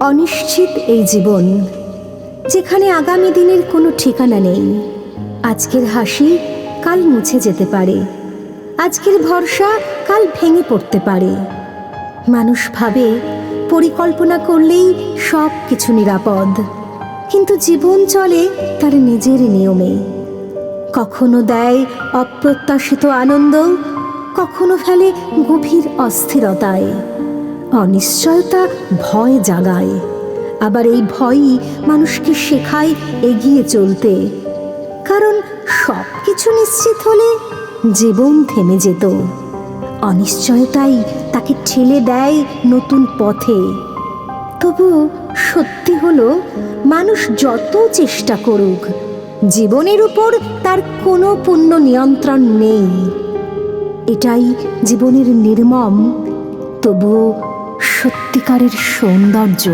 অনিশ্চিত এই জীবন, যেখানে আগামী দিনের কোনো ঠিকানা নেই। আজকের হাসি কাল মুছে যেতে পারে, আজকের ভরসা কাল ভেঙে পড়তে পারে। মানুষ ভাবে পরিকল্পনা করলেই সব কিছু নিরাপদ, কিন্তু জীবন চলে তার নিজের নিয়মে। কখনো দেয় অপ্রত্যাশিত আনন্দ, কখনো ফেলে গভীর অস্থিরতায়। অনিশ্চয়তা ভয় জাগায়, আবার এই ভয়ই মানুষকে শেখায় এগিয়ে চলতে। কারণ সব কিছু নিশ্চিত হলে জীবন থেমে যেত, অনিশ্চয়তাই তাকে ঠেলে দেয় নতুন পথে। তবু সত্যি হলো, মানুষ যত চেষ্টা করুক, জীবনের উপর তার কোনো পূর্ণ নিয়ন্ত্রণ নেই। এটাই জীবনের নির্মম তবুও সত্যিকারের সৌন্দর্য।